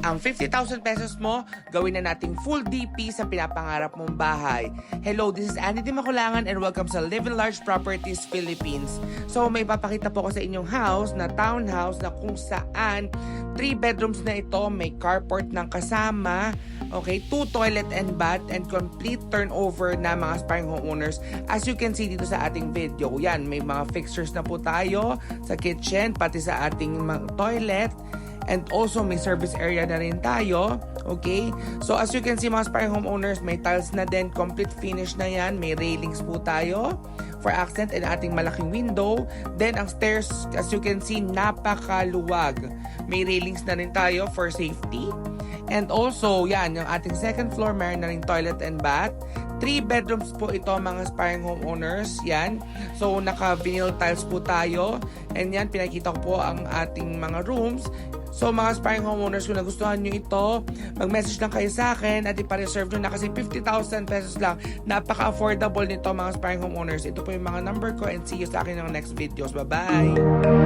Ang 50,000 pesos mo, gawin na nating full DP sa pinapangarap mong bahay. Hello, this is Andy Dimakulangan and welcome sa Live in Large Properties Philippines. So may papakita po ko sa inyong house na townhouse na kung saan 3 bedrooms na ito, may carport ng kasama, okay, 2 toilet and bath, and complete turnover na mga aspiring homeowners. As you can see dito sa ating video, yan, may mga fixtures na po tayo sa kitchen, pati sa ating toilet. And also, may service area na rin tayo. Okay? So, as you can see, mga aspiring homeowners, may tiles na din. Complete finish na yan. May railings po tayo for accent and ating malaking window. Then, ang stairs, as you can see, napakaluwag. May railings na rin tayo for safety. And also, yan, yung ating second floor, meron na rin toilet and bath. 3 bedrooms po ito mga aspiring homeowners. Yan. So, naka-vinyl tiles po tayo. And yan, pinakita ko po ang ating mga rooms. So, mga aspiring homeowners, kung nagustuhan nyo ito, mag-message lang kayo sa akin at ipa-reserve nyo na kasi 50,000 pesos lang. Napaka-affordable nito mga aspiring homeowners. Ito po yung mga number ko and see you sa akin ng next videos. Bye-bye!